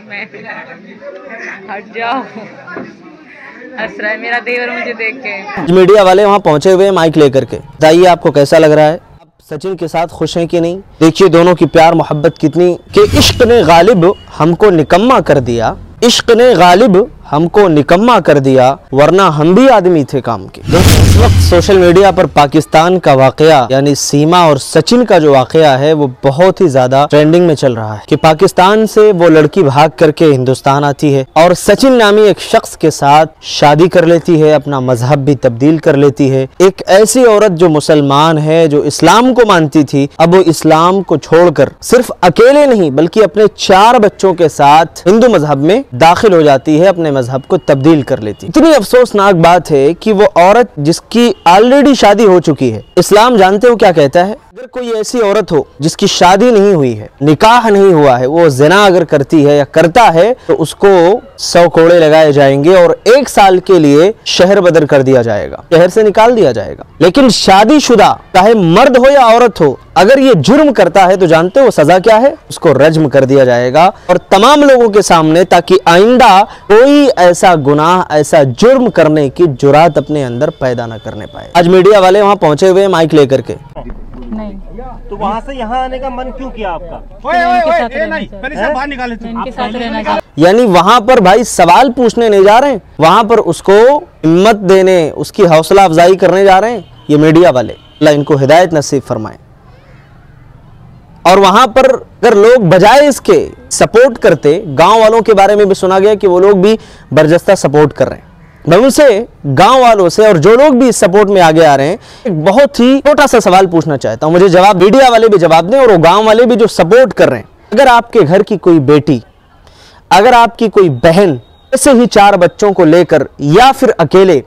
मैं हट जाओ, हंस रहा है मेरा देवर मुझे देख के। मीडिया वाले वहाँ पहुंचे हुए माइक लेकर के, बताइए आपको कैसा लग रहा है? आप सचिन के साथ खुश हैं कि नहीं? देखिए दोनों की प्यार मोहब्बत कितनी कि इश्क ने गालिब हमको निकम्मा कर दिया, इश्क ने गालिब हमको निकम्मा कर दिया, वरना हम भी आदमी थे काम के। इस वक्त सोशल मीडिया पर पाकिस्तान का वाकया यानी सीमा और सचिन का जो वाकया है वो बहुत ही ज्यादा ट्रेंडिंग में चल रहा है कि पाकिस्तान से वो लड़की भाग करके हिंदुस्तान आती है और सचिन नामी एक शख्स के साथ शादी कर लेती है, अपना मजहब भी तब्दील कर लेती है। एक ऐसी औरत जो मुसलमान है, जो इस्लाम को मानती थी, अब वो इस्लाम को छोड़कर सिर्फ अकेले नहीं बल्कि अपने 4 बच्चों के साथ हिंदू मजहब में दाखिल हो जाती है, अपने मजहब को तब्दील कर लेती। इतनी अफसोसनाक बात है कि वो औरत जिसकी ऑलरेडी शादी हो चुकी है, इस्लाम जानते हो क्या कहता है? अगर कोई ऐसी औरत हो जिसकी शादी नहीं हुई है, निकाह नहीं हुआ है, वो ज़िना अगर करती है या करता है तो उसको 100 कोड़े लगाए जाएंगे और 1 साल के लिए शहर बदर कर दिया जाएगा, शहर से निकाल दिया जाएगा। लेकिन शादीशुदा चाहे मर्द हो या औरत हो, अगर ये जुर्म करता है तो जानते हो सजा क्या है? उसको रज्म कर दिया जाएगा और तमाम लोगों के सामने, ताकि आइंदा कोई ऐसा गुनाह, ऐसा जुर्म करने की जुरात अपने अंदर पैदा न करने पाए। आज मीडिया वाले वहाँ पहुंचे हुए माइक लेकर के। नहीं तो वहाँ से यहाँ आने का मन क्यों किया आपका? बाहर निकाले इनके साथ रहना। यानी वहां पर भाई सवाल पूछने नहीं जा रहे हैं, वहां पर उसको हिम्मत देने, उसकी हौसला अफजाई करने जा रहे हैं ये मीडिया वाले। अल्लाह इनको हिदायत नसीब फरमाए। और वहां पर अगर लोग बजाय इसके सपोर्ट करते, गांव वालों के बारे में भी सुना गया कि वो लोग भी बरजस्ता सपोर्ट कर रहे हैं। मैं उनसे, गांव वालों से और जो लोग भी इस सपोर्ट में आगे आ रहे हैं, एक बहुत ही छोटा सा सवाल पूछना चाहता हूं, मुझे जवाब मीडिया वाले भी जवाब दें और वो गांव वाले भी जो सपोर्ट कर रहे हैं। अगर आपके घर की कोई बेटी, अगर आपकी कोई बहन ऐसे ही 4 बच्चों को लेकर या फिर अकेले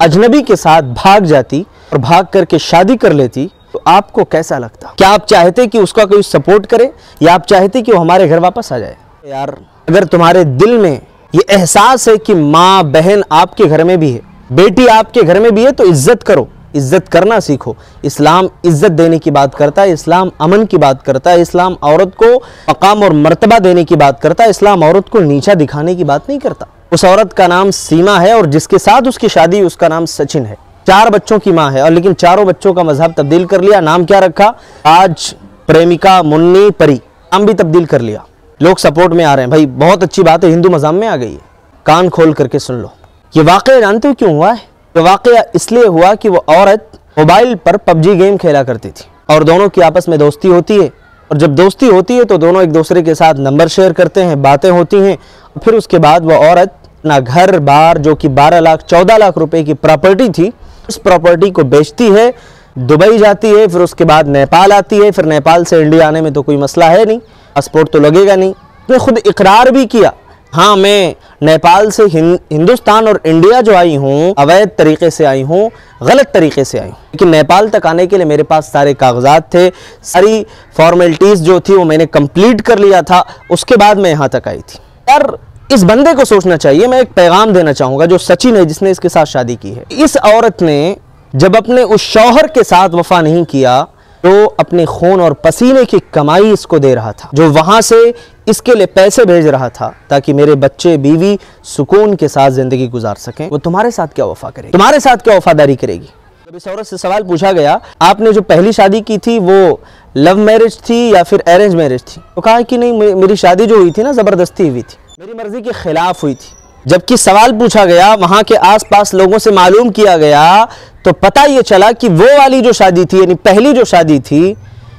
अजनबी के साथ भाग जाती और भाग करके शादी कर लेती तो आपको कैसा लगता? क्या आप चाहते कि उसका कोई सपोर्ट करे या आप चाहते कि वो हमारे घर वापस आ जाए? यार अगर तुम्हारे दिल में ये एहसास है कि माँ बहन आपके घर में भी है, बेटी आपके घर में भी है, तो इज्जत करो, इज्जत करना सीखो। इस्लाम इज्जत देने की बात करता है, इस्लाम अमन की बात करता है, इस्लाम औरत को मकाम और मर्तबा देने की बात करता है, इस्लाम औरत को नीचा दिखाने की बात नहीं करता। उस औरत का नाम सीमा है और जिसके साथ उसकी शादी उसका नाम सचिन है। 4 बच्चों की माँ है और लेकिन चारों बच्चों का मजहब तब्दील कर लिया। नाम क्या रखा? आज प्रेमिका मुन्नी परी, नाम भी तब्दील कर लिया। लोग सपोर्ट में आ रहे हैं। भाई बहुत अच्छी बात है, हिंदू मजहब में आ गई है। कान खोल करके सुन लो। ये वाकया जानते हो क्यों हुआ है? ये वाकया इसलिए हुआ कि वो औरत मोबाइल पर पबजी गेम खेला करती थी और दोनों की आपस में दोस्ती होती है और जब दोस्ती होती है तो दोनों एक दूसरे के साथ नंबर शेयर करते हैं, बातें होती हैं। फिर उसके बाद वो औरत अपना घर बार जो कि 12 लाख 14 लाख रुपए की प्रॉपर्टी थी, उस प्रॉपर्टी को बेचती है, दुबई जाती है, फिर उसके बाद नेपाल आती है। फिर नेपाल से इंडिया आने में तो कोई मसला है नहीं, पासपोर्ट तो लगेगा नहीं। उसने खुद इकरार भी किया, हाँ मैं नेपाल से हिंदुस्तान और इंडिया जो आई हूँ अवैध तरीके से आई हूँ, गलत तरीके से आई हूँ, लेकिन नेपाल तक आने के लिए मेरे पास सारे कागजात थे, सारी फॉर्मेलिटीज़ जो थी वो मैंने कंप्लीट कर लिया था, उसके बाद मैं यहाँ तक आई थी। यार इस बंदे को सोचना चाहिए। मैं एक पैगाम देना चाहूँगा जो सचिन है जिसने इसके साथ शादी की है। इस औरत ने जब अपने उस शौहर के साथ वफा नहीं किया तो अपने खून और पसीने की कमाई इसको दे रहा था, जो वहां से इसके लिए पैसे भेज रहा था ताकि मेरे बच्चे बीवी सुकून के साथ जिंदगी गुजार सकें, वो तुम्हारे साथ क्या वफा करेगी? तुम्हारे साथ क्या वफादारी करेगी? जब इस औरत से सवाल पूछा गया आपने जो पहली शादी की थी वो लव मैरिज थी या फिर अरेंज मैरिज थी, तो कहा कि नहीं मेरी शादी जो हुई थी ना जबरदस्ती हुई थी, मेरी मर्जी के खिलाफ हुई थी। जबकि सवाल पूछा गया, वहां के आसपास लोगों से मालूम किया गया तो पता ये चला कि वो वाली जो शादी थी यानी पहली जो शादी थी,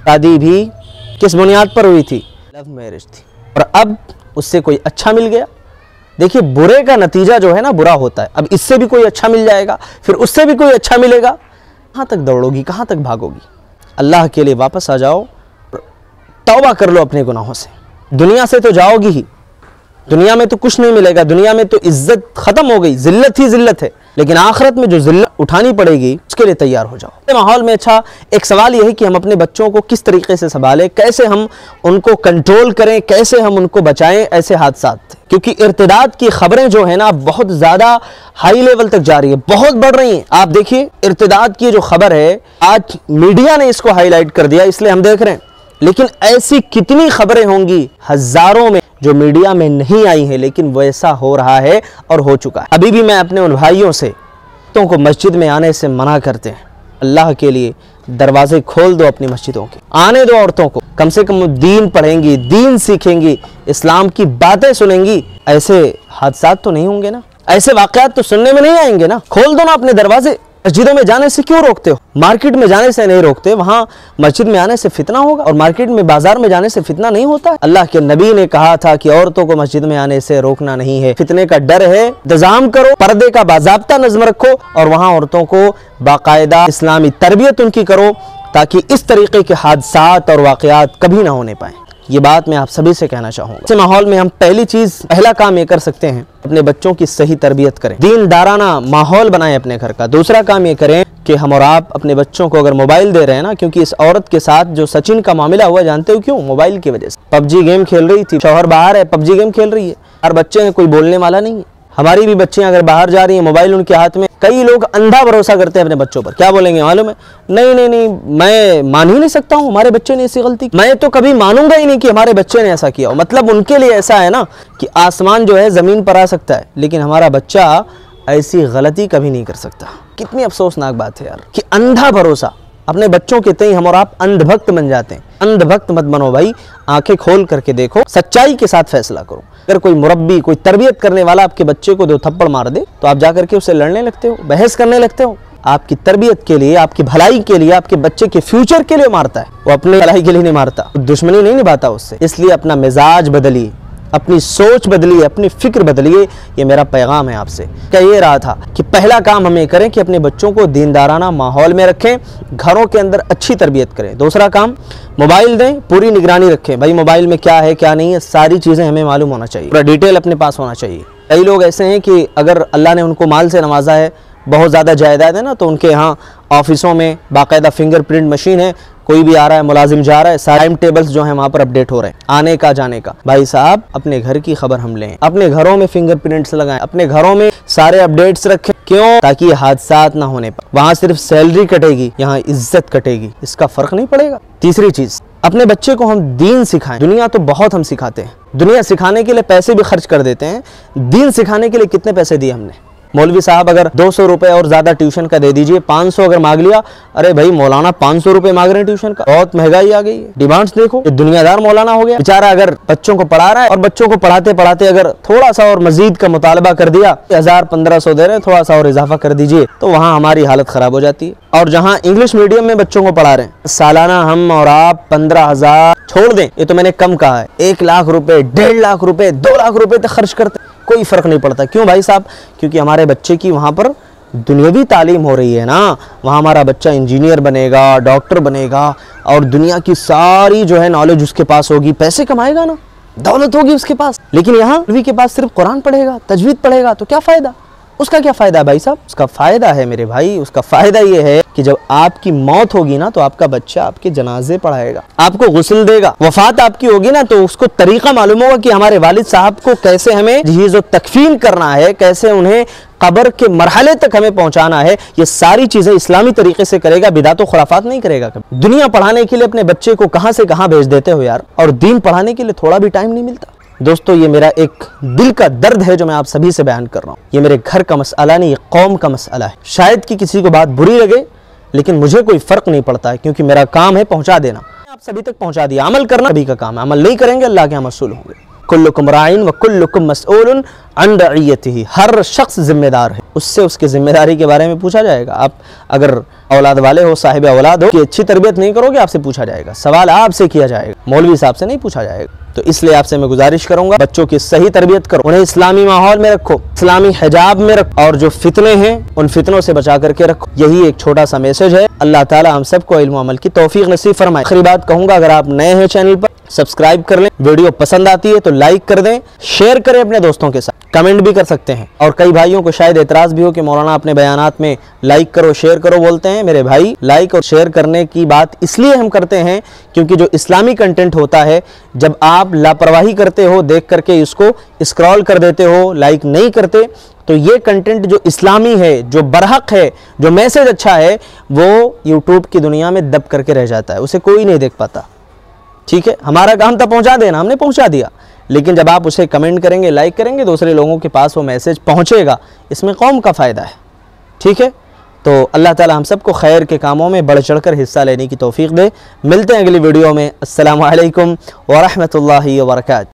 शादी भी किस बुनियाद पर हुई थी? लव मैरिज थी। और अब उससे कोई अच्छा मिल गया। देखिए बुरे का नतीजा जो है ना बुरा होता है। अब इससे भी कोई अच्छा मिल जाएगा, फिर उससे भी कोई अच्छा मिलेगा, कहाँ तक दौड़ोगी, कहाँ तक भागोगी? अल्लाह के लिए वापस आ जाओ, तौबा कर लो अपने गुनाहों से। दुनिया से तो जाओगी ही, दुनिया में तो कुछ नहीं मिलेगा, दुनिया में तो इज्जत खत्म हो गई, जिल्लत ही जिल्लत है, लेकिन आखिरत में जो जिल्लत उठानी पड़ेगी उसके लिए तैयार हो जाओ। माहौल में अच्छा एक सवाल यह है कि हम अपने बच्चों को किस तरीके से संभालें, कैसे हम उनको कंट्रोल करें, कैसे हम उनको बचाएं ऐसे हादसात, क्योंकि इर्तिदाद की खबरें जो है ना बहुत ज्यादा हाई लेवल तक जा रही है, बहुत बढ़ रही हैं। आप देखिए इर्तिदाद की जो खबर है, आज मीडिया ने इसको हाईलाइट कर दिया इसलिए हम देख रहे हैं, लेकिन ऐसी कितनी खबरें होंगी, हजारों में जो मीडिया में नहीं आई है, लेकिन वैसा हो रहा है और हो चुका है। अभी भी मैं अपने उन भाइयों से औरतों को मस्जिद में आने से मना करते हैं। अल्लाह के लिए दरवाजे खोल दो अपनी मस्जिदों के, आने दो औरतों को, कम से कम दीन पढ़ेंगी, दीन सीखेंगी, इस्लाम की बातें सुनेंगी। ऐसे हादसात तो नहीं होंगे ना, ऐसे वाकयात तो सुनने में नहीं आएंगे ना। खोल दो ना अपने दरवाजे। मस्जिदों में जाने से क्यों रोकते हो? मार्केट में जाने से नहीं रोकते, वहां मस्जिद में आने से फितना होगा, और मार्केट में बाजार में जाने से फितना नहीं होता है। अल्लाह के नबी ने कहा था कि औरतों को मस्जिद में आने से रोकना नहीं है, फितने का डर है, इंतजाम करो, पर्दे का बाज़ाब्ता नज़्म रखो, और वहां औरतों को बाकायदा इस्लामी तरबियत उनकी करो, ताकि इस तरीके के हादसात और वाकयात कभी ना होने पाए। ये बात मैं आप सभी से कहना चाहूँगा। इस माहौल में हम पहला काम ये कर सकते हैं, अपने बच्चों की सही तरबियत करें, दीनदाराना माहौल बनाएं अपने घर का। दूसरा काम ये करें कि हम और आप अपने बच्चों को अगर मोबाइल दे रहे हैं ना, क्योंकि इस औरत के साथ जो सचिन का मामला हुआ, जानते हो क्यों? मोबाइल की वजह से। पबजी गेम खेल रही थी, शौहर बाहर है, पबजी गेम खेल रही है, और बच्चे हैं, कोई बोलने वाला नहीं है। हमारी भी बच्चियां अगर बाहर जा रही हैं, मोबाइल उनके हाथ में, कई लोग अंधा भरोसा करते हैं अपने बच्चों पर। क्या बोलेंगे मालूम है? नहीं, मैं मान ही नहीं सकता हूँ, हमारे बच्चे ने ऐसी गलती की, मैं तो कभी मानूंगा ही नहीं कि हमारे बच्चे ने ऐसा किया हो। मतलब उनके लिए ऐसा है ना कि आसमान जो है ज़मीन पर आ सकता है, लेकिन हमारा बच्चा ऐसी गलती कभी नहीं कर सकता। कितनी अफसोसनाक बात है यार कि अंधा भरोसा अपने बच्चों के तई हम और आप अंधभक्त बन जाते हैं। अंधभक्त मत बनो भाई, आंखें खोल करके देखो, सच्चाई के साथ फैसला करो। अगर कोई मुरब्बी, कोई तरबियत करने वाला आपके बच्चे को 2 थप्पड़ मार दे, तो आप जाकर के उससे लड़ने लगते हो, बहस करने लगते हो। आपकी तरबियत के लिए, आपकी भलाई के लिए, आपके बच्चे के फ्यूचर के लिए मारता है, वो अपनी भलाई के लिए नहीं मारता, दुश्मनी नहीं निभाता उससे। इसलिए अपना मिजाज बदलिए, अपनी सोच बदलिए, अपनी फिक्र बदलिए। ये मेरा पैगाम है आपसे। क्या ये रहा था कि पहला काम हमें करें कि अपने बच्चों को दीनदाराना माहौल में रखें, घरों के अंदर अच्छी तरबियत करें। दूसरा काम, मोबाइल दें, पूरी निगरानी रखें। भाई मोबाइल में क्या है क्या नहीं है, सारी चीज़ें हमें मालूम होना चाहिए, पूरा डिटेल अपने पास होना चाहिए। कई लोग ऐसे हैं कि अगर अल्लाह ने उनको माल से नवाजा है, बहुत ज़्यादा जायदाद है ना, तो उनके यहाँ ऑफिसों में बाकायदा फिंगरप्रिंट मशीन है, कोई भी आ रहा है, मुलाजिम जा रहा है, सारे टाइम टेबल्स जो हैं वहाँ पर अपडेट हो रहे हैं, आने का जाने का। भाई साहब, अपने घर की खबर हम लें, अपने घरों में फिंगरप्रिंट्स लगाएं, अपने घरों में सारे अपडेट्स रखें। क्यों? ताकि हादसात ना होने पर। वहाँ सिर्फ सैलरी कटेगी, यहाँ इज्जत कटेगी, इसका फर्क नहीं पड़ेगा। तीसरी चीज, अपने बच्चे को हम दीन सिखाएं। दुनिया तो बहुत हम सिखाते हैं, दुनिया सिखाने के लिए पैसे भी खर्च कर देते हैं, दीन सिखाने के लिए कितने पैसे दिए हमने? मौलवी साहब अगर 200 रुपए और ज्यादा ट्यूशन का दे दीजिए, 500 अगर मांग लिया, अरे भाई मौलाना 500 रुपए मांग रहे हैं ट्यूशन का, बहुत महंगाई आ गई है। डिमांड्स देखो, ये दुनियादार मौलाना हो गया बेचारा। अगर बच्चों को पढ़ा रहा है और बच्चों को पढ़ाते पढ़ाते अगर थोड़ा सा और मजीद का मुतालबा कर दिया, 1000-1500 दे रहे हैं, थोड़ा सा और इजाफा कर दीजिए, तो वहाँ हमारी हालत खराब हो जाती है। और जहाँ इंग्लिश मीडियम में बच्चों को पढ़ा रहे हैं, सालाना हम और आप 15,000 छोड़ दें, ये तो मैंने कम कहा है, 1 लाख रुपए, 1.5 लाख रुपए, 2 लाख रुपए तक खर्च करते, कोई फर्क नहीं पड़ता। क्यों भाई साहब? क्योंकि हमारे बच्चे की वहाँ पर दुनियावी तालीम हो रही है ना, वहाँ हमारा बच्चा इंजीनियर बनेगा, डॉक्टर बनेगा, और दुनिया की सारी जो है नॉलेज उसके पास होगी, पैसे कमाएगा ना, दौलत होगी उसके पास। लेकिन यहाँ के पास सिर्फ कुरान पढ़ेगा, तजवीद पढ़ेगा, तो क्या फायदा? उसका क्या फायदा है भाई साहब? उसका फायदा है मेरे भाई, उसका फायदा ये है कि जब आपकी मौत होगी ना, तो आपका बच्चा आपके जनाजे पढ़ाएगा, आपको गुस्ल देगा। वफात आपकी होगी ना, तो उसको तरीका मालूम होगा कि हमारे वालिद साहब को कैसे हमें जहीज़ व तकफीन करना है, कैसे उन्हें कब्र के मरहले तक हमें पहुंचाना है। ये सारी चीजें इस्लामी तरीके से करेगा, बिदात व खुराफात नहीं करेगा कभी। दुनिया पढ़ाने के लिए अपने बच्चे को कहां से कहां भेज देते हो यार, और दीन पढ़ाने के लिए थोड़ा भी टाइम नहीं मिलता। दोस्तों, ये मेरा एक दिल का दर्द है जो मैं आप सभी से बयान कर रहा हूँ। ये मेरे घर का मसला नहीं, ये कौम का मसला है। शायद कि किसी को बात बुरी लगे, लेकिन मुझे कोई फर्क नहीं पड़ता है, क्योंकि मेरा काम है पहुंचा देना। आप सभी तक पहुंचा दिया, अमल करना सभी का काम है। अमल नहीं करेंगे, अल्लाह के यहाँ मसूल होंगे। कुल्लुकुम राइन व कुल्लुकुम मसऊलुन अन रइयतिही। हर शख्स जिम्मेदार है, उससे उसकी जिम्मेदारी के बारे में पूछा जाएगा। आप अगर औलाद वाले हो, साहिब औलाद हो, कि अच्छी तरबियत नहीं करोगे, आपसे पूछा जाएगा, सवाल आपसे किया जाएगा, मौलवी साहब से नहीं पूछा जाएगा। तो इसलिए आपसे मैं गुजारिश करूंगा, बच्चों की सही तरबियत करो, उन्हें इस्लामी माहौल में रखो, इस्लामी हिजाब में रखो, और जो फितने हैं उन फितनों से बचा करके रखो। यही एक छोटा सा मैसेज है। अल्लाह ताला हम सबको इल्म अमल की तौफीक नसीब फरमाए। आखिरी बात कहूंगा, अगर आप नए हैं चैनल पर, सब्सक्राइब कर लें, वीडियो पसंद आती है तो लाइक कर दें, शेयर करें अपने दोस्तों के साथ, कमेंट भी कर सकते हैं। और कई भाइयों को शायद एतराज भी हो कि मौलाना अपने बयानात में लाइक करो शेयर करो बोलते हैं। मेरे भाई, लाइक और शेयर करने की बात इसलिए हम करते हैं क्योंकि जो इस्लामी कंटेंट होता है, जब आप लापरवाही करते हो, देख करके इसको स्क्रॉल कर देते हो, लाइक नहीं करते, तो ये कंटेंट जो इस्लामी है, जो बरहक है, जो मैसेज अच्छा है, वो यूट्यूब की दुनिया में दब करके रह जाता है, उसे कोई नहीं देख पाता। ठीक है, हमारा काम था पहुंचा देना, हमने पहुंचा दिया, लेकिन जब आप उसे कमेंट करेंगे, लाइक करेंगे, दूसरे लोगों के पास वो मैसेज पहुँचेगा, इसमें कौम का फ़ायदा है। ठीक है, तो अल्लाह ताला हम सबको खैर के कामों में बढ़ चढ़ कर हिस्सा लेने की तौफीक दे। मिलते हैं अगली वीडियो में। अस्सलामु अलैकुम व रहमतुल्लाहि व बरकातहू।